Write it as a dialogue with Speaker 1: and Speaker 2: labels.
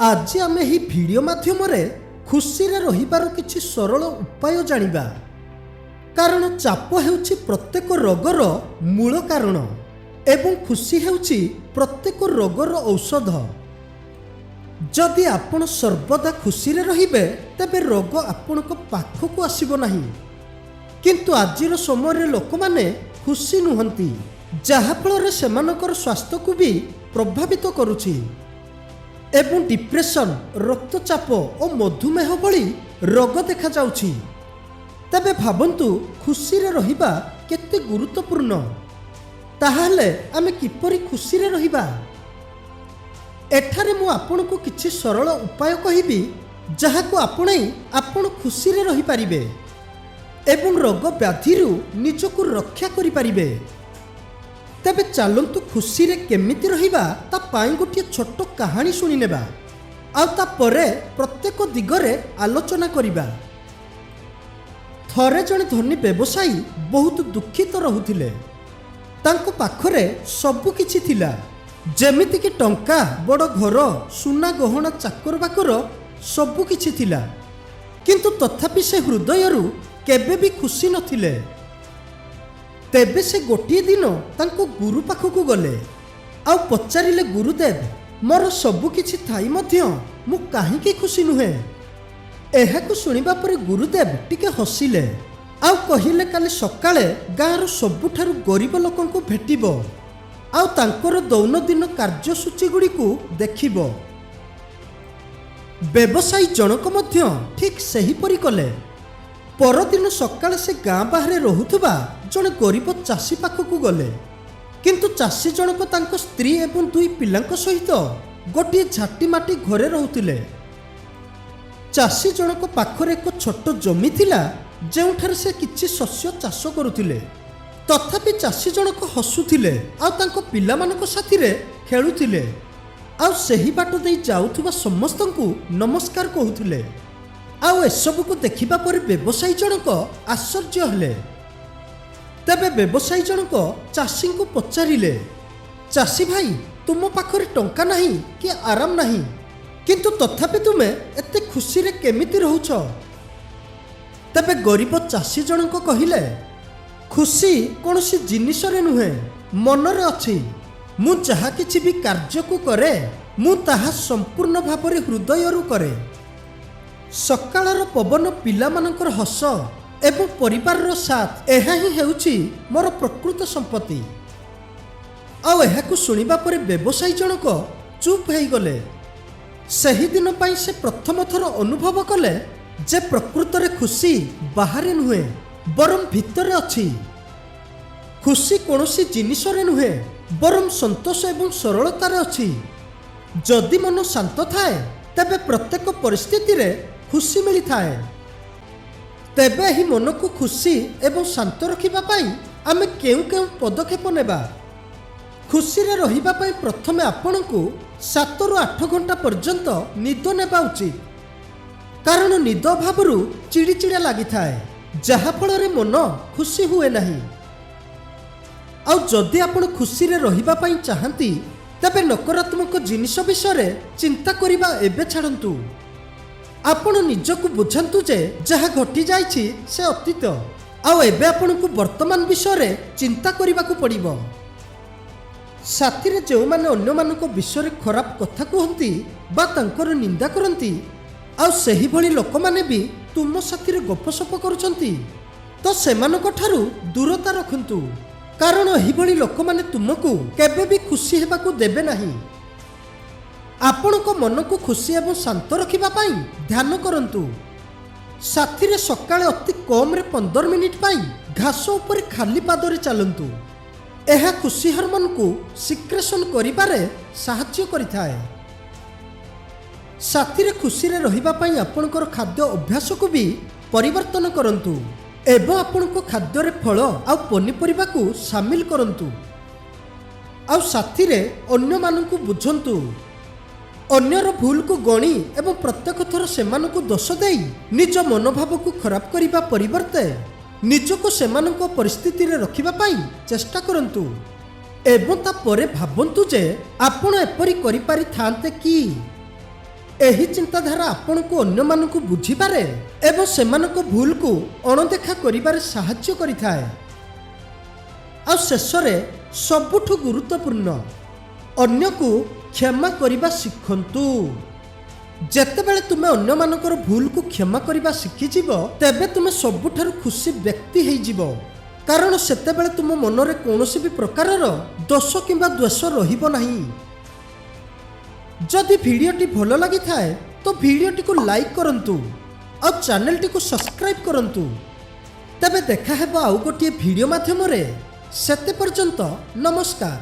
Speaker 1: आज आम यही भिडियो माध्यम खुशी रहिबार किछि सरल उपाय जानिबा। कारण चाप हेउछि प्रत्येक रोगर मूल कारण एवं खुशी हेउछि प्रत्येक रोगर औषध। जदि आपण सर्वदा खुशी रहिबे तेबे रोग आपणक पाखकु आसीबो नाही। किंतु आजिर समय लोक माने खुशी नुहंती, जहा फल सेमानकर स्वास्थ्य को भी प्रभावित करुछि एवं डिप्रेशन, रक्तचाप और मधुमेह भली रोग देखा जाउछि। तबे भाबंतु खुशी रे रहिबा केते गुरुत्वपूर्ण। ताहाले आमे किपरि खुशी रे रहिबा? एठारे मु आपनको किछि सरल उपाय कहिबी जहाको आपणै आपण खुशी रे रहि परिबे एवं रोग व्याधिरु निजको रक्षा करि परिबे। तेबे चलतु खुशी रे केमिति रहिबा ता पाई गोटे छोट कहानी शुणी नेबा आ ता परे प्रत्येक दिगरे आलोचना करिबा। थरे जने धनी व्यवसायी बहुत दुखित रहुथिले। तांको पाखरे सबु किछि थिला, जेमिति कि टंका, बड़ घर, सुना गहना, चाकर बाकर सबु किछि थिला। किंतु तथापि से हृदयरु केबे भी खुशी नथिले। तेबे से गोटे दिन तांको गुरु पाखकु गले आ पचारिले, गुरुदेव, मोर सबु किछि थाई मध्य मु काहीकि खुशी नुहे? एहाकु सुनिबा परे गुरुदेव टिके हसिले आ कहिले, काली सकाळे गाँर सबुठारु गरीब लोकंकु भेटिबो आ तांकर दैनंदिन कार्यसूची गुड़िकु देखिबो। व्यवसायी जनक मध्य ठीक सेहीपरि कले। परदिन सकाळे से गाँ बाहरे रहुथुबा जने गरीब चाषी पाखकु गले। किंतु चाषी जनक तांको स्त्री एवं दुई पिलांक सहित गोटे झाटी माटी घरे रहुतिले। चाषी जनक पाखरे एक छोट जमी थिला जेउठारे से किछि शस्य चाष करुथिले। तथापि चाषी जनक हसुथिले आ तांको पिलामानक साथिरे खेलुथिले आ सेही बाट देई जाउथुबा समस्तंकु नमस्कार कहुथिले। आ एसबु को देखिबा पर व्यवसायी जनक आश्चर्य हेले। तेबे व्यवसायी जनक चाषी को पचारिले, चाषी भाई, तुम पाखरे टंका नहीं कि आराम नहीं, किंतु तथापि तुमे एते खुशी रे केमिति रहुछ? तेबे गरीब चाषी जनक कहिले, खुशी कोनोसी जिनिस रे नुहे, मन रे अछि। मु जहा किछि भी कार्य को करे मु ताहा संपूर्ण भाबरे हृदयरु करे। सकाळर पवन, पिलामानकर हस एवं परिवार साथ, एहा ही हेउछि मोर प्रकृत संपत्ति। आ एहाकु सुनिबा परे व्यवसायी जनक चुप हेई गले। सही दिन पाई से प्रथम थर अनुभव कले जे प्रकृत रे खुशी बाहरे नुहे बरम भितरे अछि। खुशी कोनोसी जिनिस रे नुहे बरम संतोष एवं सरलतार अछि। जदि मन शांत थाए तबे प्रत्येक परिस्थिति रे खुशी मिली थाए। तेबे ही मन को खुशी एवं शांत रखिबा पाई आमे केउ केउ पदक्षेप नेबा? खुशी रे रहिबा पाई प्रथमे आपनकु 7 रु 8 घंटा पर्यंत निद नेबा उचित। कारण निद अभावरु चिड़चिड़ा लागि थाए, जहा फल रे मन खुशी हुए नाही। आ जदि आपण खुशी रे रहिबा पाई चाहंती तबे नकारात्मक जिनिस विषय चिंता करिबा एबे छाड़ंतु। आपण निजको बुझंतु जे जहा घटी जाइछि से अतीत, आ एबे आपनकु वर्तमान विषय चिंता करिबाकु पड़िबो। साथी रे जो माने अन्य मानको विषय खराब कथा कहंती बा तांकर निंदा करंती, आ सेही भली लोक माने भी तुम साथी रे गपसप करूछंती, तो सेमानक ठारू दूरता रखंतु। कारण एही भली लोक माने तुमको केबे भी खुशी हेबाकु देबे नाही। आपणक मन को खुशी एवं शांत रखिबा पाई ध्यान करंतु। साथी रे सकाळे अति कम रे 15 मिनिट पाई घास ऊपर खाली पादरे चलंतु। एहा खुशी हार्मोन को सिक्रेशन करिबारे सहायता करिथाए। साथी रे खुशी रे रहिबा पाई आपणकर खाद्य अभ्यास को भी परिवर्तन करंतु एवं आपणको खाद्य रे फल आ पनीपरिबा को शामिल करंतु। आ साथी रे अन्य मानकु बुझंतु। अन्यर भूल को गणी एवं प्रत्येक थर सेमानकु दोष देई निज मनोभाव को खराब करिबा परिवर्ते निजको सेमानक परिस्थिति रे रखिबा पाई चेष्टा करंतु एवं ता परे भाबंतु जे आपण एपरि करि पारि थांते कि ଏହି ଚିନ୍ତାଧାରା ଆପଣଙ୍କୁ ଅନ୍ୟମାନଙ୍କୁ ବୁଝିପାରେ ଏବଂ ସେମାନଙ୍କ ଭୁଲକୁ ଅଣଦେଖା କରିବାରେ ସାହାଯ୍ୟ କରିଥାଏ। ଆଉ ଶେଷରେ ସବୁଠୁ ଗୁରୁତ୍ୱପୂର୍ଣ୍ଣ, ଅନ୍ୟକୁ କ୍ଷମା କରିବା ଶିଖନ୍ତୁ। ଯେତେବେଳେ ତୁମେ ଅନ୍ୟମାନଙ୍କର ଭୁଲକୁ କ୍ଷମା କରିବା ଶିଖିଯିବ, ତେବେ ତୁମେ ସବୁଠାରୁ ଖୁସି ବ୍ୟକ୍ତି ହେଇଯିବ। କାରଣ ସେତେବେଳେ ତୁମ ମନରେ କୌଣସି ବି ପ୍ରକାରର ଦୋଷ କିମ୍ବା ଦ୍ୱେଷ ରହିବ ନାହିଁ। ଯଦି ଭିଡ଼ିଓଟି ଭଲ ଲାଗିଥାଏ ତ ଭିଡ଼ିଓଟିକୁ ଲାଇକ୍ କରନ୍ତୁ ଆଉ ଚ୍ୟାନେଲଟିକୁ ସବସ୍କ୍ରାଇବ୍ କରନ୍ତୁ। ତେବେ ଦେଖା ହେବ ଆଉ ଗୋଟିଏ ଭିଡ଼ିଓ ମାଧ୍ୟମରେ। ସେତେ ପର୍ଯ୍ୟନ୍ତ ନମସ୍କାର।